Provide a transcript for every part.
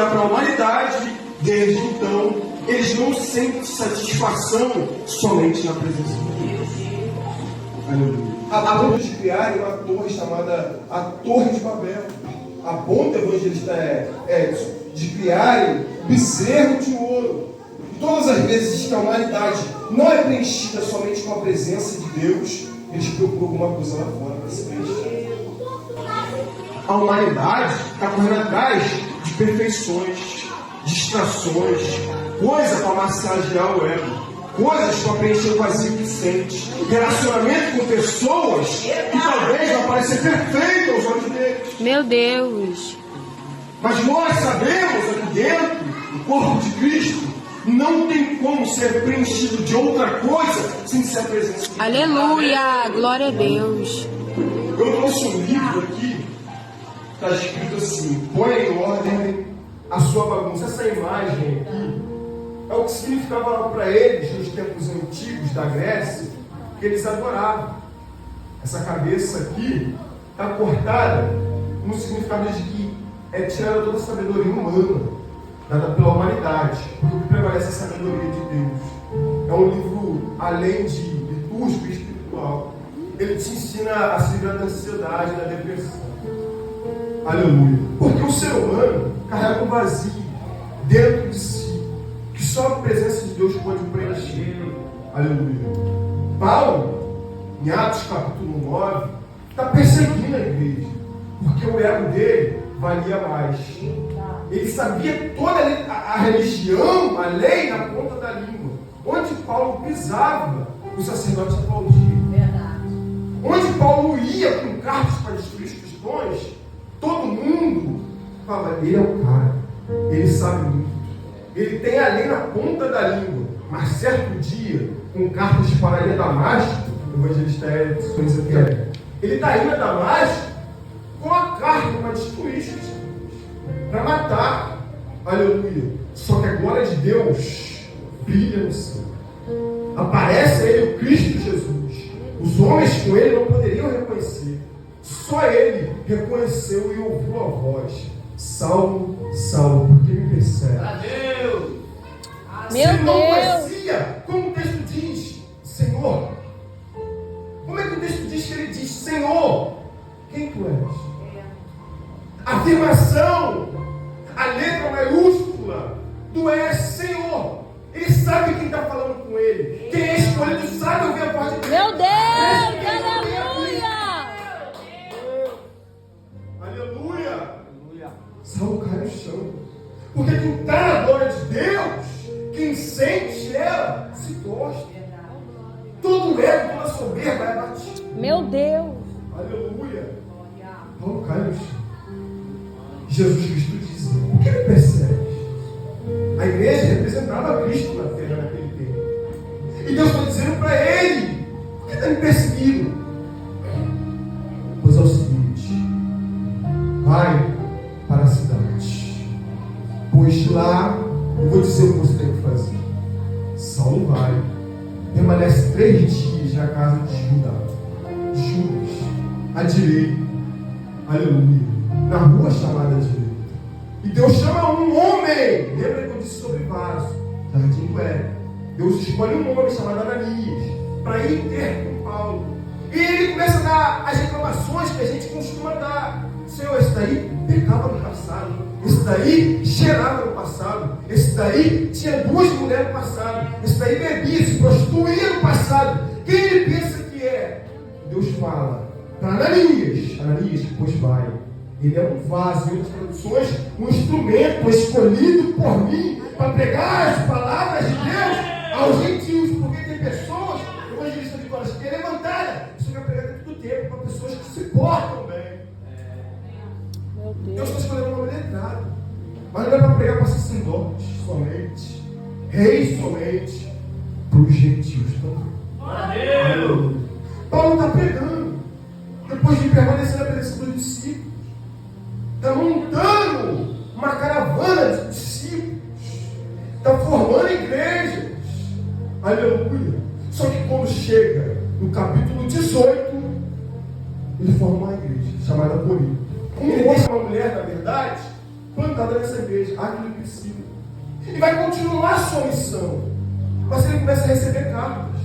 para a humanidade, desde então, eles não sentem satisfação somente na presença de Deus. Aleluia. A ponto de criar uma torre chamada a Torre de Babel. A ponta evangelista é de criarem bezerro de ouro. E todas as vezes que a humanidade não é preenchida somente com a presença de Deus, eles procuram alguma coisa lá fora para se preencher. A humanidade está correndo atrás de perfeições, distrações, coisa para massagear o ego, coisas para preencher o vazio que sente, relacionamento com pessoas que talvez vão parecer perfeito aos olhos deles. Meu Deus! Mas nós sabemos aqui dentro, o corpo de Cristo, não tem como ser preenchido de outra coisa sem ser a presença de Deus. Aleluia! Glória a Deus! Eu trouxe um livro aqui, está escrito assim: põe em ordem a sua bagunça. Essa imagem aqui é o que significava para eles nos tempos antigos da Grécia, que eles adoravam. Essa cabeça aqui está cortada no significado de que é tirada toda a sabedoria humana dada pela humanidade, porque o que prevalece é a sabedoria de Deus. É um livro, além de litúrgico e espiritual, ele te ensina a se livrar da ansiedade, da depressão. Aleluia. Porque o ser humano carrega um vazio dentro de si, que só a presença de Deus pode preencher. Aleluia. Paulo, em Atos capítulo 9, está perseguindo a igreja, porque o ego dele valia mais. Ele sabia toda a religião, a lei na ponta da língua. Onde Paulo pisava, os sacerdotes aplaudiam. Onde Paulo ia com cartas para destruir os cristãos, todo mundo falava: ele é o cara, ele sabe muito, ele tem a lei na ponta da língua. Mas certo dia, com cartas para ir a Damasco, o evangelista ele está indo a Damasco com a carta para destruir os cristãos, para matar. Aleluia. Só que a glória de Deus brilha no céu. Aparece a ele o Cristo Jesus. Os homens com ele não poderiam reconhecer. Só ele reconheceu e ouviu a voz: Saulo, Saulo, por que me persegue? Adeus. Meu Se não Deus! conhecia, como o texto diz, Senhor. Como é que o texto diz que ele diz: Senhor, quem tu és? Afirmação, a letra maiúscula do és Senhor. Ele sabe quem está falando com ele. Quem é escolhido sabe ouvir a voz de Deus. Meu Deus! Aleluia! Aleluia! Saulo cai no chão. Porque quem está na glória de Deus, quem sente ela, se gosta. Todo ego, toda soberba é batido. Meu Deus! Aleluia! Paulo cai no chão. Jesus Cristo diz: por que me persegues? A igreja representava Cristo na terra naquele tempo. E Deus está dizendo para ele: por que está me perseguindo? Pois é o seguinte: vai para a cidade, pois lá eu vou dizer o que você tem que fazer. Saulo vai, permanece 3 dias na casa de Judas, à direita. Aleluia. Na rua chamada direita. E Deus chama um homem. Lembra que eu disse sobre vaso? Jardim do Éden. Deus escolhe um homem chamado Ananias para ir ter com Paulo. E ele começa a dar as reclamações que a gente costuma dar. Senhor, esse daí pecava no passado. Esse daí cheirava no passado. Esse daí tinha 2 mulheres no passado. Esse daí bebia, se prostituía no passado. Quem ele pensa que é? Deus fala para Ananias: Ananias, pois vai. Ele é um vaso, em outras traduções, um instrumento escolhido por mim para pregar as palavras de Deus aos gentios. Porque tem pessoas, evangelistas de coração, que é levantada. Isso vai pregar dentro do tempo para pessoas que se portam bem. Meu Deus! Deus está escolhendo um homem letrado. Mas não é para pregar para sacerdotes somente, reis somente, para os gentios também. Paulo está pregando, depois de permanecer na presença dos discípulos. Está montando uma caravana de discípulos. Está formando igrejas. Aleluia. Só que quando chega no capítulo 18, ele forma uma igreja chamada Corinto. Ele deixa uma mulher, na verdade, plantada nessa igreja. igreja, Áquila e Priscila. E vai continuar a sua missão. Mas ele começa a receber cartas,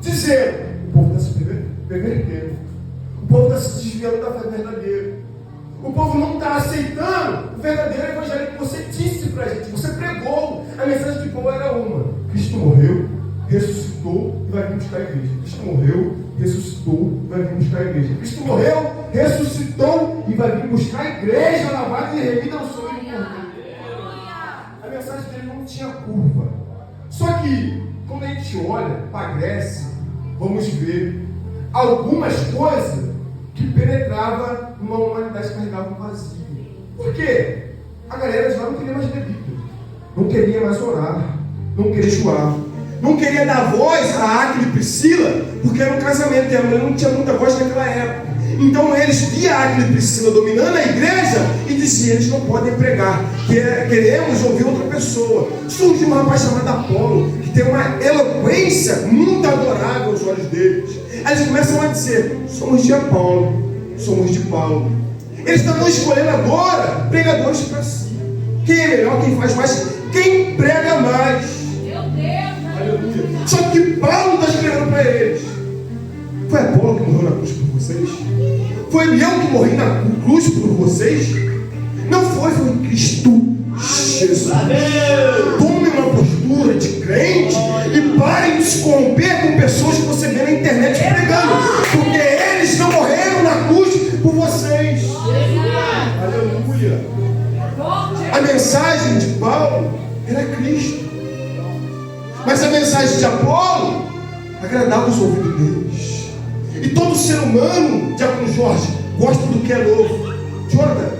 dizendo: o povo está se pervertendo, o povo está se desviando da fé verdadeira, o povo não está aceitando o verdadeiro evangelho que você disse para a gente, você pregou. A mensagem de Paulo era uma: Cristo morreu, ressuscitou e vai vir buscar a igreja. Cristo morreu, ressuscitou e vai vir buscar a igreja. Cristo morreu, ressuscitou e vai vir buscar a igreja lavada e remida ao sangue do Cordeiro. A mensagem dele não tinha curva. Só que, quando a gente olha para a Grécia, vamos ver algumas coisas que penetravam numa humanidade que carregava um vazio. Por quê? A galera de lá não queria mais ler Bíblia, não queria mais orar, não queria jejuar, não queria dar voz a Áquila e Priscila, porque era um casamento, e a mulher não tinha muita voz naquela época. Então eles viam Áquila e Priscila dominando a igreja e diziam: eles não podem pregar, queremos ouvir outra pessoa. Surgiu um rapaz chamado Apolo, que tem uma eloquência muito adorável aos olhos deles. Aí eles começam a dizer: somos de Apolo, somos de Paulo. Eles estão escolhendo agora pregadores para si. Quem é melhor, quem faz mais, quem prega mais. Meu Deus! Aleluia. Só que Paulo está escrevendo para eles: foi Apolo que morreu na cruz por vocês? Foi eu que morri na cruz por vocês? Não foi Cristo Jesus. Tome uma postura de crente e parem de se corromper com pessoas que você vê na internet pregando, porque eles não morreram na cruz por vocês. Aleluia. A mensagem de Paulo era Cristo, mas a mensagem de Apolo agradava os ouvidos deles. E todo ser humano, Diácono Jorge, gosta do que é novo. Jonathan,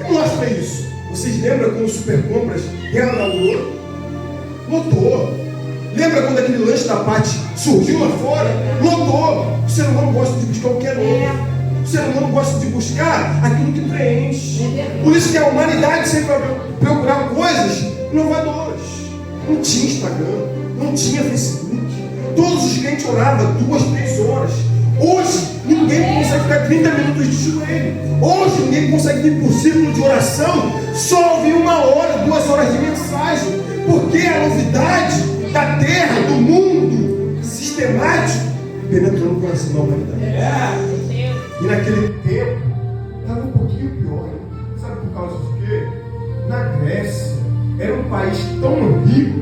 mostra isso. Vocês lembram quando o Supercompras reinaugurou? Lotou. Lembra quando aquele lanche da Pati surgiu lá fora? Lotou. O ser humano gosta de buscar o que é novo. O ser humano gosta de buscar aquilo que preenche. Por isso que a humanidade sempre vai procurar coisas inovadoras. Não tinha Instagram, não tinha Facebook. Todos os crentes oravam 2, 3 horas. Hoje, ninguém consegue ficar 30 minutos de joelho. Hoje, ninguém consegue vir por círculo de oração só ouvir 1 hora, 2 horas de mensagem. Porque a novidade da terra, do mundo sistemático, penetrou no coração da humanidade. E naquele tempo, estava um pouquinho pior. Sabe por causa de quê? Na Grécia, era um país tão rico,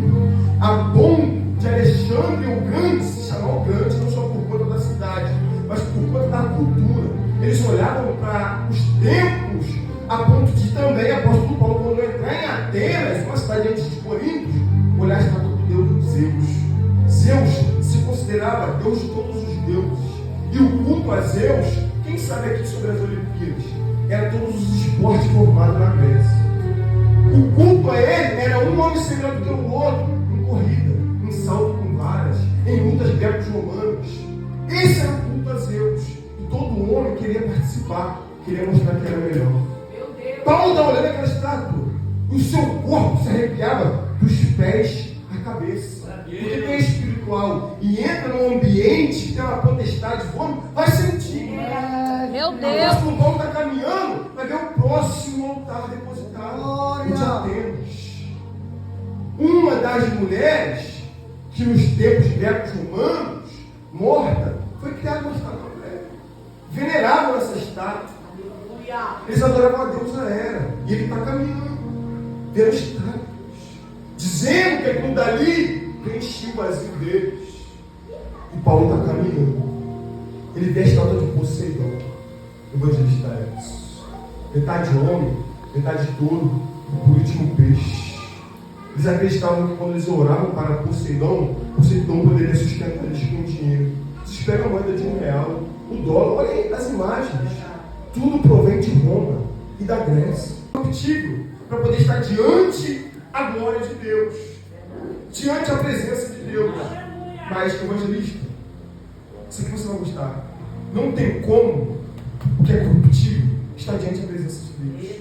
a ponto de Alexandre o Grande se chamar o Grande, não só por conta da cidade, mas por conta da cultura. Eles olhavam para os templos a ponto de também, apóstolo Paulo, quando entrar em Atenas, uma cidade antes de Corinto, olhar a estátua do deus dos Zeus. Zeus se considerava Deus de todos os deuses. E o culto a Zeus, quem sabe aqui sobre as Olimpíadas, era todos os esportes formados na Grécia. O culto a ele era um homem ser melhor do que o outro, em corrida, em salto com varas, em lutas greco-romanas. Esse era o culto a Zeus. E todo homem queria participar, queria mostrar que era melhor. Paulo está olhando aquela estátua, e o seu corpo se arrepiava dos pés à cabeça. Porque quem é espiritual e entra num ambiente que tem uma potestade voando, vai sentir. Meu O Deus! apóstolo Paulo está caminhando, vai ver o próximo altar depositado de Atenas. Uma das mulheres que nos tempos gregos romanos, morta, foi criada uma estátua grega. Veneravam essa estátua. Eles adoravam a deusa Hera. E ele está caminhando, vendo estátuas, dizendo que aquilo dali preenchia o vazio deles. E Paulo está caminhando. Ele vê a estátua de Poseidon, evangelista Edson. Metade homem, metade touro, e por último peixe. Eles acreditavam que quando eles oravam para Poseidon, Poseidon poderia sustentar eles com dinheiro. Vocês pegam a moeda de R$1, o dólar, olha aí as imagens. Tudo provém de Roma e da Grécia. Optível para poder estar diante a glória de Deus, diante a presença de Deus. Mas, evangelista, isso aqui você vai gostar. Não tem como o que é corruptível estar diante da presença de Deus.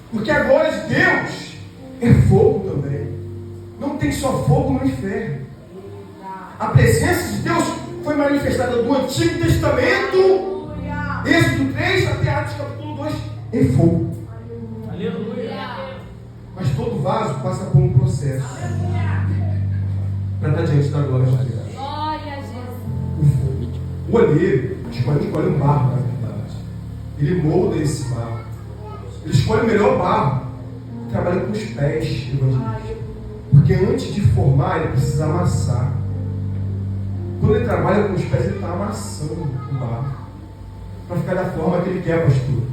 Porque a glória de Deus é fogo também. Não tem só fogo no inferno. A presença de Deus foi manifestada do Antigo Testamento, Êxodo 3 até Atos capítulo 2, em fogo. Aleluia. Mas todo vaso passa por um processo para estar diante da glória de Deus. Glória a Jesus. O olheiro escolhe um barro, na verdade. Ele molda esse barro. Ele escolhe o melhor barro. Trabalha com os pés, evangelista. Porque antes de formar, ele precisa amassar. Quando ele trabalha com os pés, ele está amassando o barro. Para ficar da forma que ele quer, pastor.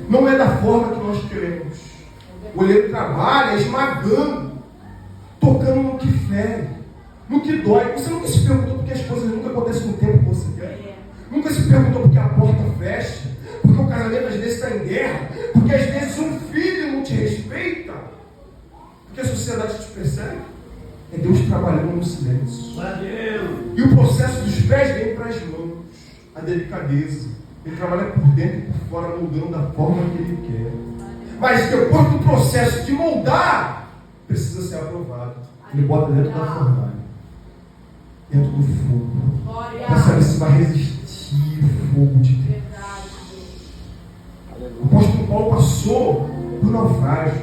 Não é da forma que nós queremos. O olheiro trabalha esmagando, tocando no que fere, no que dói. Você nunca se perguntou porque as coisas nunca acontecem no tempo que você quer? Nunca se perguntou porque a porta fecha? Porque o casamento às vezes está em guerra? Porque às vezes um filho não te respeita? Porque a sociedade te persegue? É Deus trabalhando no silêncio. E o processo dos pés vem para as mãos. A delicadeza. Ele trabalha por dentro e por fora, moldando da forma que ele quer. Mas depois do processo de moldar, precisa ser aprovado. Ele bota dentro da fornalha, dentro do fogo, para saber se vai resistir o fogo de Deus. O apóstolo Paulo passou por naufrágio,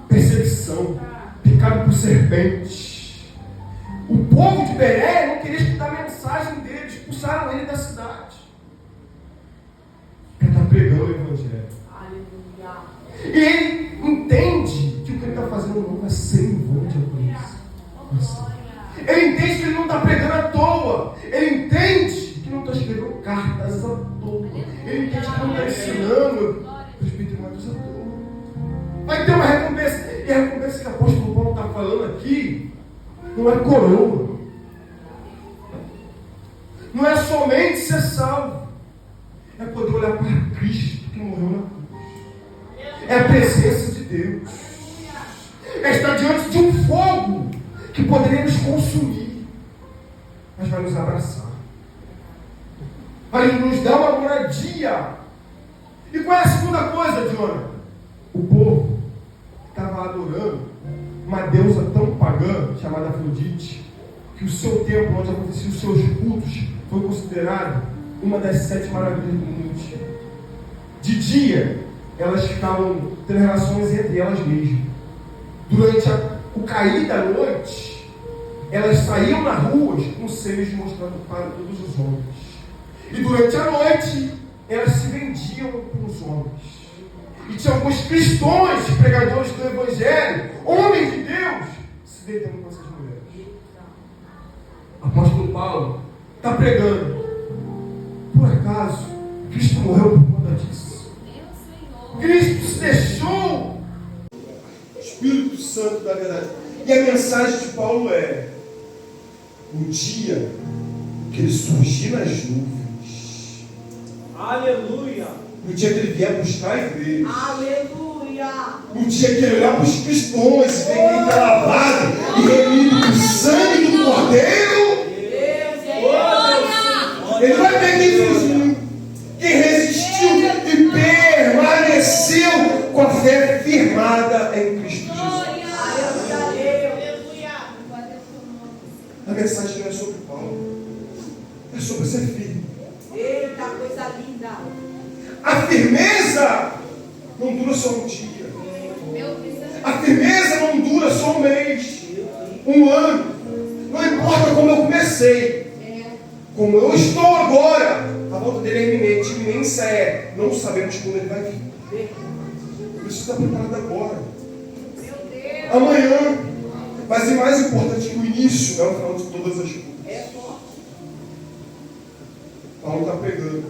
perseguição, picado por serpentes. O povo de Beré não queria escutar a mensagem dele, expulsaram ele da cidade. Ele está pregando o evangelho. E ele entende que o que ele está fazendo não é sem vão de acontecer. Ele entende que ele não está pregando à toa. Ele entende que não está escrevendo cartas à toa. Ele entende que não está ensinando presbiterados à toa. Vai ter uma recompensa. E a recompensa que o apóstolo Paulo está falando aqui não é coroa. Não é somente ser salvo. É poder olhar para Cristo que morreu na cruz. É a presença de Deus. É estar diante de um fogo que poderia nos consumir, mas vai nos abraçar, vai nos dar uma moradia. E qual é a segunda coisa, Jonathan? O povo estava adorando uma deusa tão pagã, chamada Afrodite, que o seu templo, onde aconteciam os seus cultos, foi considerado uma das 7 maravilhas do mundo. De dia, elas ficavam tendo relações entre elas mesmas. Durante o cair da noite, elas saíam nas ruas com seios mostrando para todos os homens. E durante a noite, elas se vendiam para os homens. E tinha alguns cristãos, pregadores do Evangelho, homens de Deus, se deitando com essas mulheres. O apóstolo Paulo está pregando. Por acaso, Cristo morreu por conta disso? Cristo se deixou o Espírito Santo da verdade. E a mensagem de Paulo é: o dia que ele surgir nas nuvens, aleluia, no dia que ele vier buscar a igreja, aleluia, no dia que ele olhar para os cristãos e ver que ele está lavado e remido com o sangue do Cordeiro, ele vai ver quem fugiu, quem resistiu e permaneceu com a fé firmada em Cristo Jesus. A mensagem não é sobre Paulo, é sobre ser filho. Eita, coisa linda. A firmeza não dura só um dia. A firmeza não dura só um mês, um ano. Não importa como eu comecei, como eu estou agora. A volta dele é iminente. Iminência é: não sabemos quando ele vai vir. Por isso está preparado agora. Amanhã. Mas é mais importante que o início, é o final de todas as coisas. Paulo está pregando.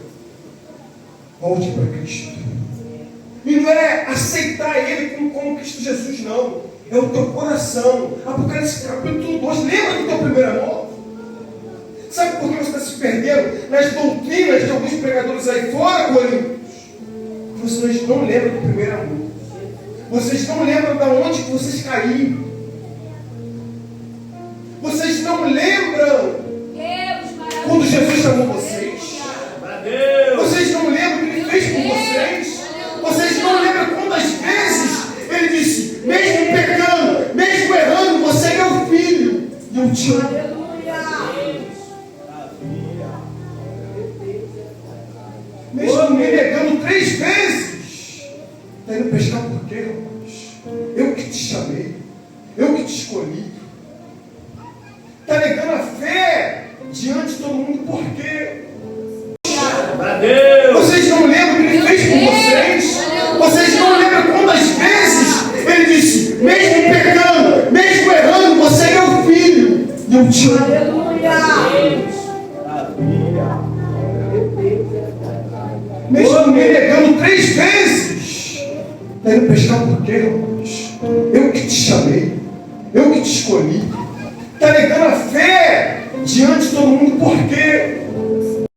Volte para Cristo. E não é aceitar Ele como Cristo Jesus, não. É o teu coração. Apocalipse capítulo 2. Lembra do teu primeiro amor? Sabe por que você está se perdendo nas doutrinas de alguns pregadores aí fora, Coríntios? Vocês não lembram do primeiro amor. Vocês não lembram de onde que vocês caíram. Vocês não lembram quando Jesus chamou vocês. Vocês não lembram o que Ele fez por vocês. Vocês não lembram quantas vezes Ele disse: mesmo pecando, mesmo errando, você é meu filho e eu te amo. Mesmo me negando 3 vezes, está indo pescar por quê, rapaz? Eu te chamei, eu que te escolhi. Está negando a fé diante de todo mundo, por quê? Vocês não lembram o que ele fez por vocês? Vocês não lembram quantas vezes ele disse, mesmo pecando, mesmo errando, você é meu filho, e eu te amo. Mesmo me negando 3 vezes, está indo pescar por quê, irmãos? Eu que te chamei, eu que te escolhi. Está negando a fé diante de todo mundo, por quê?